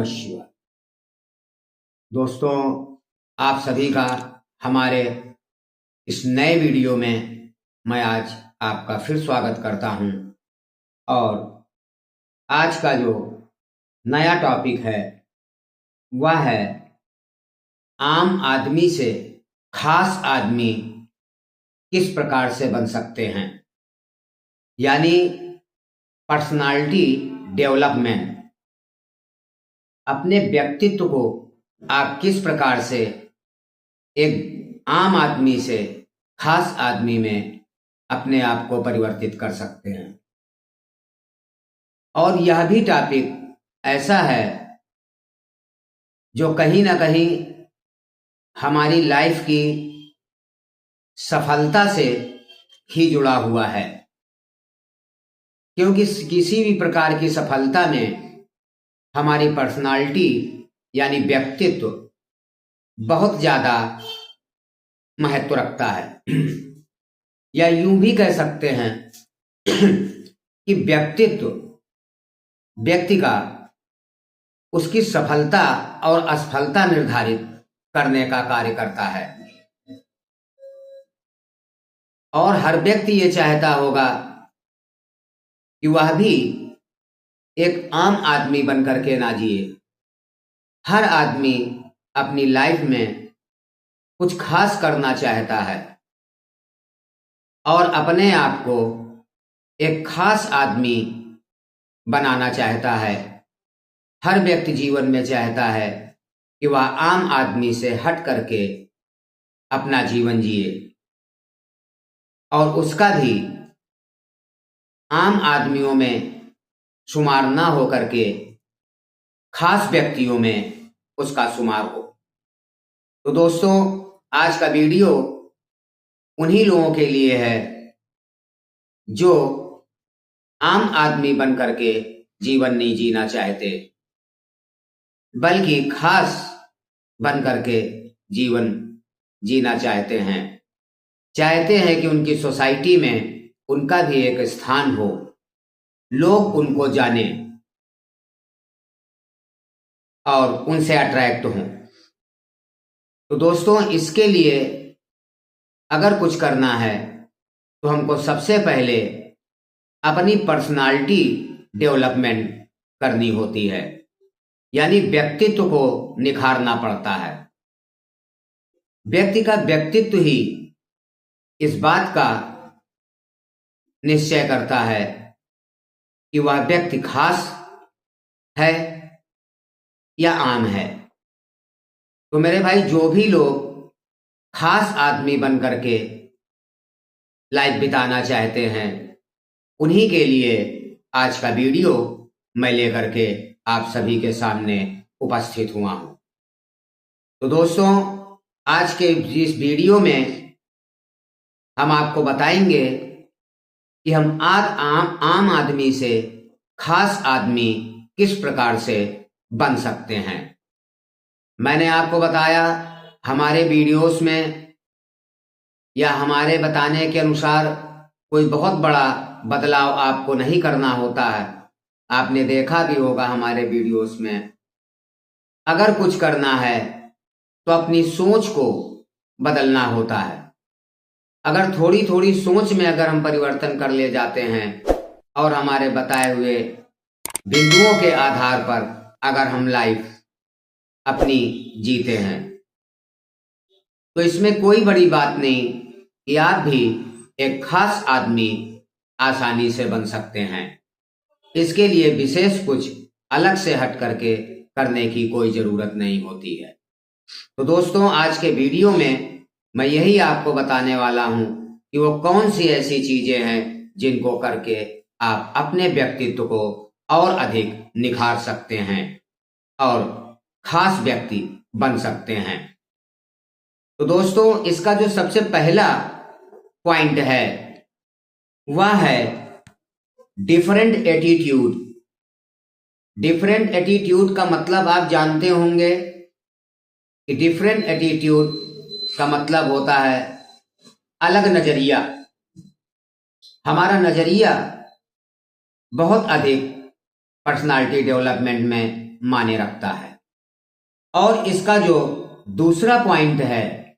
नमः शिवाय। दोस्तों, आप सभी का हमारे इस नए वीडियो में मैं आज आपका फिर स्वागत करता हूं। और आज का जो नया टॉपिक है वह है आम आदमी से खास आदमी किस प्रकार से बन सकते हैं, यानी पर्सनालिटी डेवलपमेंट। अपने व्यक्तित्व को आप किस प्रकार से एक आम आदमी से खास आदमी में अपने आप को परिवर्तित कर सकते हैं। और यह भी टॉपिक ऐसा है जो कहीं ना कहीं हमारी लाइफ की सफलता से ही जुड़ा हुआ है, क्योंकि किसी भी प्रकार की सफलता में हमारी पर्सनालिटी यानी व्यक्तित्व बहुत ज़्यादा महत्व रखता है। या यूं भी कह सकते हैं कि व्यक्तित्व व्यक्ति का उसकी सफलता और असफलता निर्धारित करने का कार्य करता है। और हर व्यक्ति ये चाहता होगा कि वह भी एक आम आदमी बनकर के ना जिए। हर आदमी अपनी लाइफ में कुछ खास करना चाहता है और अपने आप को एक खास आदमी बनाना चाहता है। हर व्यक्ति जीवन में चाहता है कि वह आम आदमी से हट करके अपना जीवन जिए और उसका भी आम आदमियों में शुमार ना हो करके खास व्यक्तियों में उसका शुमार हो। तो दोस्तों, आज का वीडियो उन्हीं लोगों के लिए है जो आम आदमी बन करके जीवन नहीं जीना चाहते, बल्कि खास बन करके जीवन जीना चाहते हैं कि उनकी सोसाइटी में उनका भी एक स्थान हो, लोग उनको जाने और उनसे अट्रैक्ट हों। तो दोस्तों, इसके लिए अगर कुछ करना है तो हमको सबसे पहले अपनी पर्सनालिटी डेवलपमेंट करनी होती है, यानी व्यक्तित्व को निखारना पड़ता है। व्यक्ति का व्यक्तित्व ही इस बात का निश्चय करता है कि वह व्यक्ति खास है या आम है। तो मेरे भाई, जो भी लोग खास आदमी बन करके लाइफ बिताना चाहते हैं, उन्हीं के लिए आज का वीडियो मैं लेकर के आप सभी के सामने उपस्थित हुआ हूं। तो दोस्तों, आज के इस वीडियो में हम आपको बताएंगे कि हम आम आदमी से खास आदमी किस प्रकार से बन सकते हैं। मैंने आपको बताया हमारे वीडियोस में या हमारे बताने के अनुसार कोई बहुत बड़ा बदलाव आपको नहीं करना होता है। आपने देखा भी होगा हमारे वीडियोस में, अगर कुछ करना है तो अपनी सोच को बदलना होता है। अगर थोड़ी थोड़ी सोच में अगर हम परिवर्तन कर ले जाते हैं और हमारे बताए हुए बिंदुओं के आधार पर अगर हम लाइफ अपनी जीते हैं, तो इसमें कोई बड़ी बात नहीं कि आप भी एक खास आदमी आसानी से बन सकते हैं। इसके लिए विशेष कुछ अलग से हट करके करने की कोई जरूरत नहीं होती है। तो दोस्तों, आज के वीडियो में मैं यही आपको बताने वाला हूं कि वो कौन सी ऐसी चीजें हैं जिनको करके आप अपने व्यक्तित्व को और अधिक निखार सकते हैं और खास व्यक्ति बन सकते हैं। तो दोस्तों, इसका जो सबसे पहला पॉइंट है वह है डिफरेंट एटीट्यूड। डिफरेंट एटीट्यूड का मतलब आप जानते होंगे कि डिफरेंट एटीट्यूड का मतलब होता है अलग नजरिया। हमारा नजरिया बहुत अधिक पर्सनालिटी डेवलपमेंट में माने रखता है। और इसका जो दूसरा पॉइंट है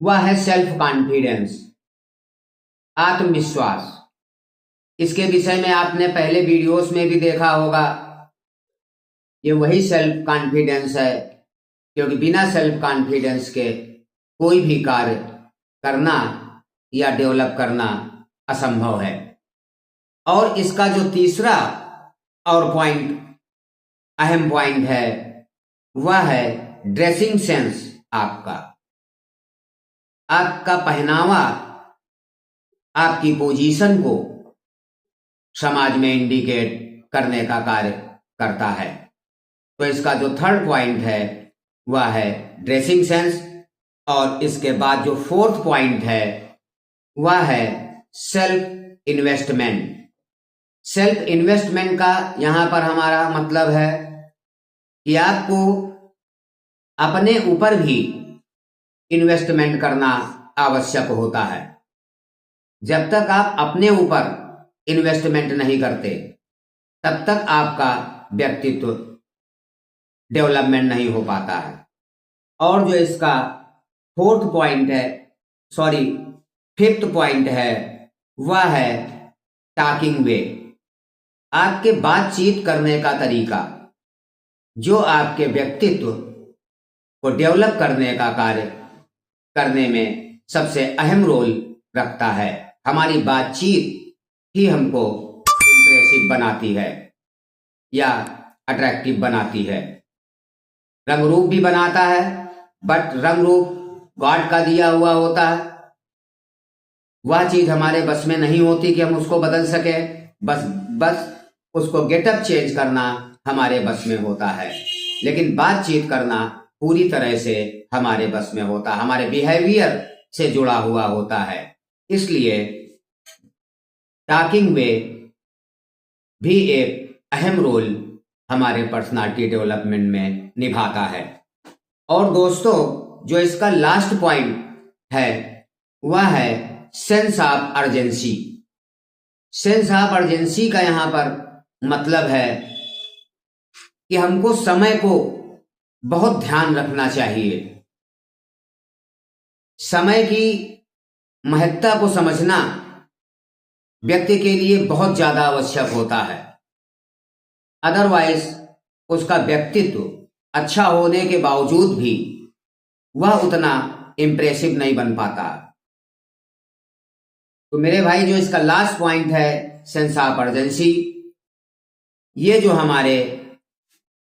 वह है सेल्फ कॉन्फिडेंस, आत्मविश्वास। इसके विषय में आपने पहले वीडियोस में भी देखा होगा। ये वही सेल्फ कॉन्फिडेंस है, क्योंकि बिना सेल्फ कॉन्फिडेंस के कोई भी कार्य करना या डेवलप करना असंभव है। और इसका जो तीसरा और पॉइंट, अहम पॉइंट है, वह है ड्रेसिंग सेंस। आपका पहनावा आपकी पोजीशन को समाज में इंडिकेट करने का कार्य करता है। तो इसका जो थर्ड पॉइंट है वह है ड्रेसिंग सेंस। और इसके बाद जो फोर्थ पॉइंट है वह है सेल्फ इन्वेस्टमेंट। सेल्फ इन्वेस्टमेंट का यहां पर हमारा मतलब है कि आपको अपने ऊपर भी इन्वेस्टमेंट करना आवश्यक होता है। जब तक आप अपने ऊपर इन्वेस्टमेंट नहीं करते तब तक आपका व्यक्तित्व डेवलपमेंट नहीं हो पाता है। और जो इसका फिफ्थ पॉइंट है वह है टॉकिंग वे। आपके बातचीत करने का तरीका जो आपके व्यक्तित्व को डेवलप करने का कार्य करने में सबसे अहम रोल रखता है। हमारी बातचीत ही हमको इम्प्रेसिव बनाती है या अट्रैक्टिव बनाती है। रंग रूप भी बनाता है, बट रंग रूप गॉड का दिया हुआ होता है। वह चीज हमारे बस में नहीं होती कि हम उसको बदल सके। बस उसको गेटअप चेंज करना हमारे बस में होता है, लेकिन बातचीत करना पूरी तरह से हमारे बस में होता है, हमारे बिहेवियर से जुड़ा हुआ होता है। इसलिए टॉकिंग वे भी एक अहम रोल हमारे पर्सनालिटी डेवलपमेंट में निभाता है। और दोस्तों, जो इसका लास्ट पॉइंट है वह है sense of urgency. Sense of urgency का यहां पर मतलब है कि हमको समय को बहुत ध्यान रखना चाहिए। समय की महत्ता को समझना व्यक्ति के लिए बहुत ज्यादा आवश्यक होता है। अदरवाइज उसका व्यक्तित्व अच्छा होने के बावजूद भी वह उतना इंप्रेसिव नहीं बन पाता। तो मेरे भाई, जो इसका लास्ट पॉइंट है सेंस ऑफ अर्जेंसी, ये जो हमारे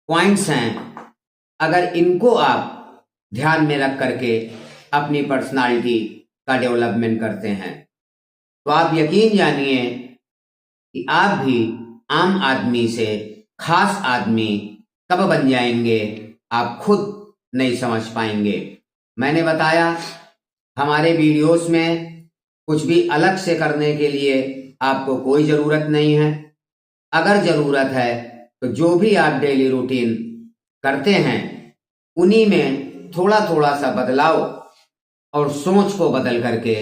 पॉइंट्स हैं, अगर इनको आप ध्यान में रख करके अपनी पर्सनालिटी का डेवलपमेंट करते हैं तो आप यकीन जानिए कि आप भी आम आदमी से खास आदमी कब बन जाएंगे आप खुद नहीं समझ पाएंगे। मैंने बताया हमारे वीडियोस में कुछ भी अलग से करने के लिए आपको कोई ज़रूरत नहीं है। अगर ज़रूरत है तो जो भी आप डेली रूटीन करते हैं उन्हीं में थोड़ा थोड़ा सा बदलाव और सोच को बदल करके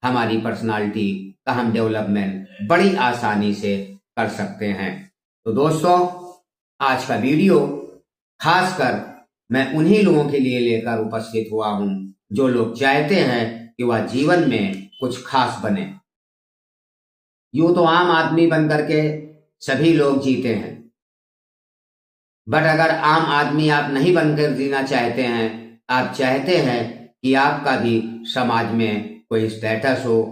हमारी पर्सनालिटी का हम डेवलपमेंट बड़ी आसानी से कर सकते हैं। तो दोस्तों, आज का वीडियो खासकर मैं उन्हीं लोगों के लिए लेकर उपस्थित हुआ हूं जो लोग चाहते हैं कि वह जीवन में कुछ खास बने। यूं तो आम आदमी बन करके सभी लोग जीते हैं, बट अगर आम आदमी आप नहीं बनकर जीना चाहते हैं, आप चाहते हैं कि आपका भी समाज में कोई स्टेटस हो,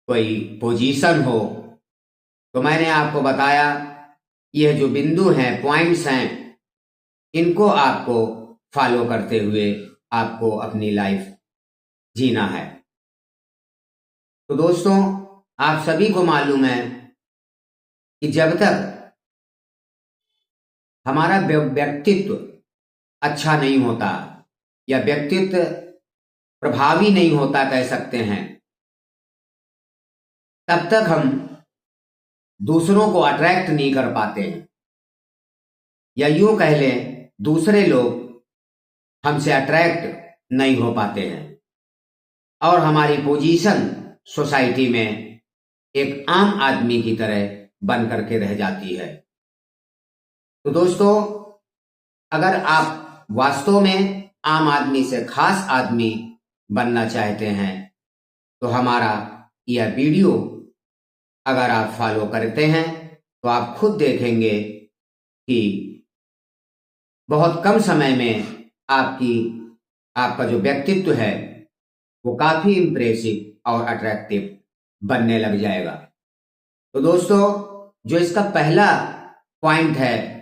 कोई पोजीशन हो, तो मैंने आपको बताया यह जो बिंदु हैं, पॉइंट्स हैं, इनको आपको फॉलो करते हुए आपको अपनी लाइफ जीना है। तो दोस्तों, आप सभी को मालूम है कि जब तक हमारा व्यक्तित्व अच्छा नहीं होता या व्यक्तित्व प्रभावी नहीं होता कह सकते हैं, तब तक हम दूसरों को अट्रैक्ट नहीं कर पाते हैं, या यूं कह लें दूसरे लोग हमसे अट्रैक्ट नहीं हो पाते हैं और हमारी पोजीशन सोसाइटी में एक आम आदमी की तरह बन करके रह जाती है। तो दोस्तों, अगर आप वास्तव में आम आदमी से खास आदमी बनना चाहते हैं तो हमारा यह वीडियो अगर आप फॉलो करते हैं तो आप खुद देखेंगे कि बहुत कम समय में आपका जो व्यक्तित्व है वो काफी इंप्रेसिव और अट्रैक्टिव बनने लग जाएगा। तो दोस्तों, जो इसका पहला पॉइंट है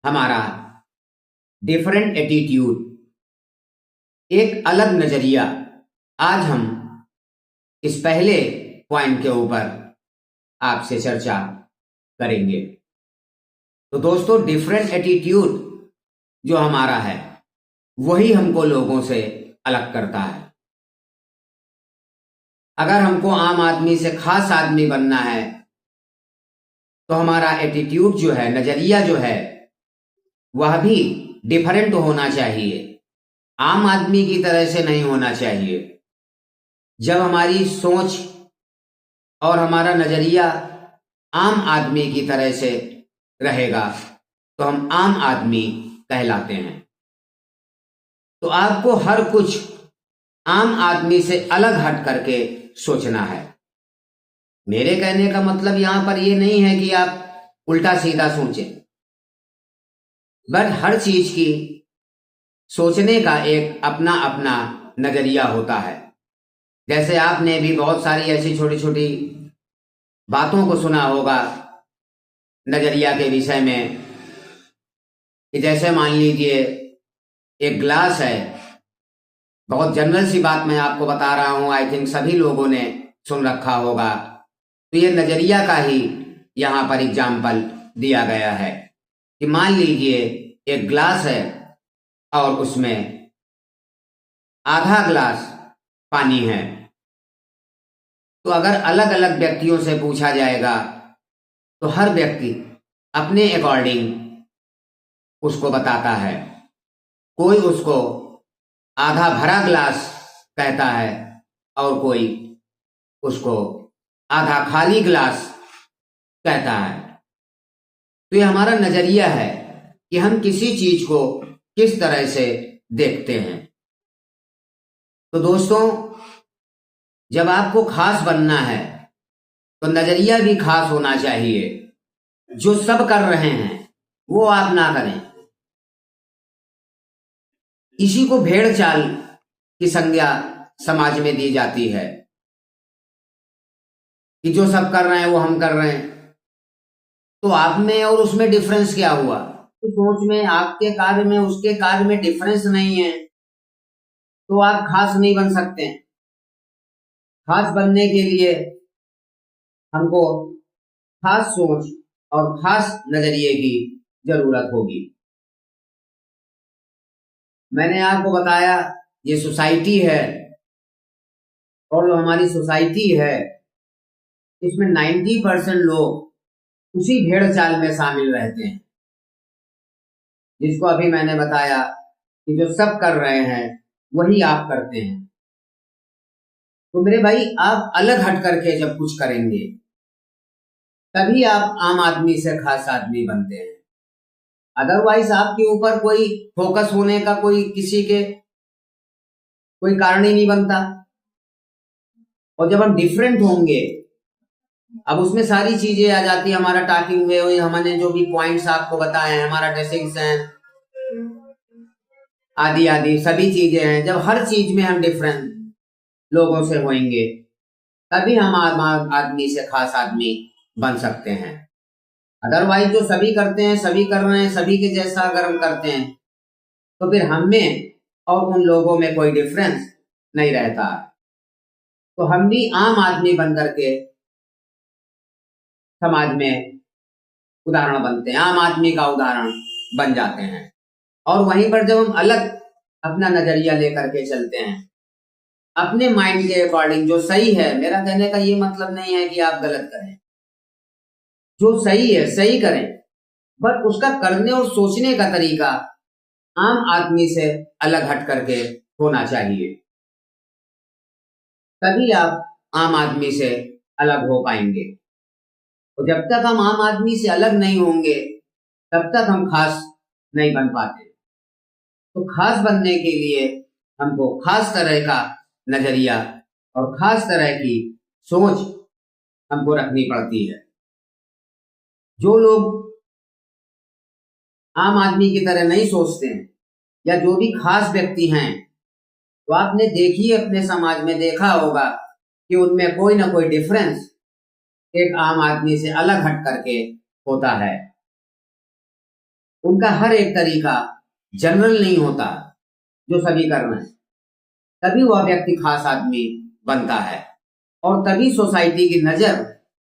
हमारा डिफरेंट एटीट्यूड, एक अलग नजरिया, आज हम इस पहले पॉइंट के ऊपर आपसे चर्चा करेंगे। तो दोस्तों, डिफरेंट एटीट्यूड जो हमारा है वही हमको लोगों से अलग करता है। अगर हमको आम आदमी से खास आदमी बनना है तो हमारा एटीट्यूड जो है, नजरिया जो है, वह भी डिफरेंट होना चाहिए, आम आदमी की तरह से नहीं होना चाहिए। जब हमारी सोच और हमारा नजरिया आम आदमी की तरह से रहेगा तो हम आम आदमी कहलाते हैं। तो आपको हर कुछ आम आदमी से अलग हट करके सोचना है। मेरे कहने का मतलब यहां पर यह नहीं है कि आप उल्टा सीधा सोचें, बट हर चीज की सोचने का एक अपना अपना नजरिया होता है। जैसे आपने भी बहुत सारी ऐसी छोटी छोटी बातों को सुना होगा नजरिया के विषय में, कि जैसे मान लीजिए एक ग्लास है, बहुत जनरल सी बात मैं आपको बता रहा हूं, आई थिंक सभी लोगों ने सुन रखा होगा। तो ये नजरिया का ही यहां पर एग्जाम्पल दिया गया है कि मान लीजिए एक ग्लास है और उसमें आधा ग्लास पानी है। तो अगर अलग अलग व्यक्तियों से पूछा जाएगा तो हर व्यक्ति अपने अकॉर्डिंग उसको बताता है। कोई उसको आधा भरा ग्लास कहता है और कोई उसको आधा खाली ग्लास कहता है। तो ये हमारा नजरिया है कि हम किसी चीज को किस तरह से देखते हैं। तो दोस्तों, जब आपको खास बनना है तो नजरिया भी खास होना चाहिए। जो सब कर रहे हैं वो आप ना करें। इसी को भेड़ चाल की संज्ञा समाज में दी जाती है कि जो सब कर रहे हैं वो हम कर रहे हैं। तो आप में और उसमें डिफरेंस क्या हुआ? तो सोच में, आपके कार्य में उसके कार्य में डिफरेंस नहीं है तो आप खास नहीं बन सकते। खास बनने के लिए हमको खास सोच और खास नजरिए की जरूरत होगी। मैंने आपको बताया ये सोसाइटी है, और जो हमारी सोसाइटी है इसमें 90% लोग उसी भेड़ चाल में शामिल रहते हैं जिसको अभी मैंने बताया कि जो सब कर रहे हैं वही आप करते हैं। तो मेरे भाई, आप अलग हट करके जब कुछ करेंगे तभी आप आम आदमी से खास आदमी बनते हैं। अदरवाइज आपके ऊपर कोई फोकस होने का किसी के कोई कारण ही नहीं बनता। और जब हम डिफरेंट होंगे, अब उसमें सारी चीजें आ जाती है। हमारा टॉकिंग वे, हमने जो भी पॉइंट्स आपको बताए हैं, हमारा ड्रेसिंग सेंस आदि आदि सभी चीजें हैं। जब हर चीज में हम डिफरेंट लोगों से होंगे तभी हम आदमी से खास आदमी बन सकते हैं। अदरवाइज जो सभी करते हैं, सभी कर रहे हैं, सभी के जैसा अगर हम करते हैं तो फिर हम में और उन लोगों में कोई डिफरेंस नहीं रहता। तो हम भी आम आदमी बन करके समाज में उदाहरण बनते हैं, आम आदमी का उदाहरण बन जाते हैं। और वहीं पर जब हम अलग अपना नजरिया लेकर के चलते हैं अपने माइंड के अकॉर्डिंग, जो सही है, मेरा कहने का ये मतलब नहीं है कि आप गलत करें, जो सही है सही करें, बट उसका करने और सोचने का तरीका आम आदमी से अलग हट करके होना चाहिए। तभी आप आम आदमी से अलग हो पाएंगे। तो जब तक हम आम आदमी से अलग नहीं होंगे तब तक हम खास नहीं बन पाते। तो खास बनने के लिए हमको खास तरह का नजरिया और खास तरह की सोच हमको रखनी पड़ती है। जो लोग आम आदमी की तरह नहीं सोचते हैं या जो भी खास व्यक्ति हैं, तो आपने देखिए अपने समाज में देखा होगा कि उनमें कोई ना कोई डिफरेंस एक आम आदमी से अलग हट करके होता है। उनका हर एक तरीका जनरल नहीं होता जो सभी कर रहे हैं, तभी वह व्यक्ति खास आदमी बनता है और तभी सोसाइटी की नजर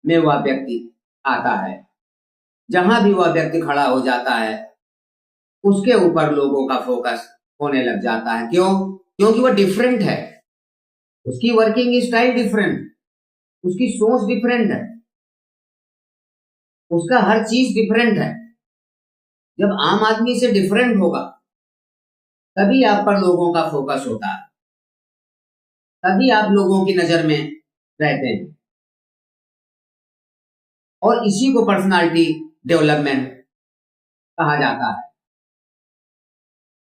में वह व्यक्ति आता है। जहां भी वह व्यक्ति खड़ा हो जाता है उसके ऊपर लोगों का फोकस होने लग जाता है। क्यों? क्योंकि वह डिफरेंट है, उसकी वर्किंग स्टाइल डिफरेंट, उसकी सोच डिफरेंट है, उसका हर चीज डिफरेंट है। जब आम आदमी से डिफरेंट होगा तभी आप पर लोगों का फोकस होता है, तभी आप लोगों की नजर में रहते हैं और इसी को पर्सनालिटी डेवलपमेंट कहा जाता है।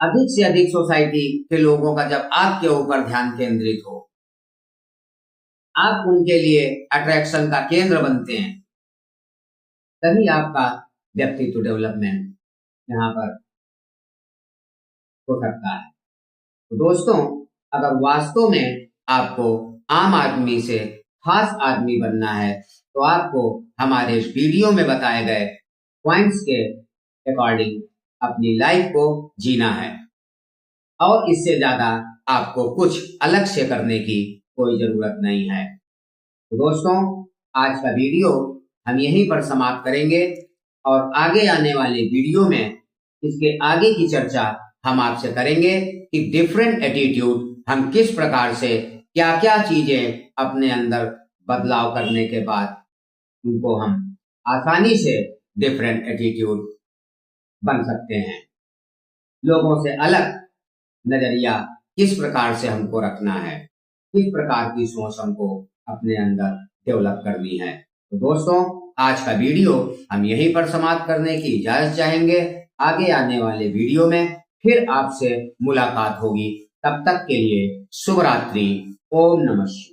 अधिक से अधिक सोसाइटी के लोगों का जब आपके ऊपर ध्यान केंद्रित हो, आप उनके लिए अट्रैक्शन का केंद्र बनते हैं, तभी आपका व्यक्तित्व डेवलपमेंट यहाँ पर हो सकता है। तो दोस्तों, अगर वास्तव में आपको आम आदमी से खास आदमी बनना है तो आपको हमारे इस वीडियो में बताए गए पॉइंट्स के अकॉर्डिंग अपनी लाइफ को जीना है और इससे ज्यादा आपको कुछ अलग से करने की कोई जरूरत नहीं है। तो दोस्तों, आज का वीडियो हम यहीं पर समाप्त करेंगे और आगे आने वाले वीडियो में इसके आगे की चर्चा हम आपसे करेंगे कि डिफरेंट एटीट्यूड हम किस प्रकार से क्या क्या चीजें अपने अंदर बदलाव करने के बाद उनको हम आसानी से डिफरेंट एटीट्यूड बन सकते हैं। लोगों से अलग नजरिया किस प्रकार से हमको रखना है, किस प्रकार की सोच हमको अपने अंदर डेवलप करनी है। तो दोस्तों, आज का वीडियो हम यहीं पर समाप्त करने की इजाजत चाहेंगे। आगे आने वाले वीडियो में फिर आपसे मुलाकात होगी। तब तक के लिए शुभ रात्रि। ओम नमः शिवाय।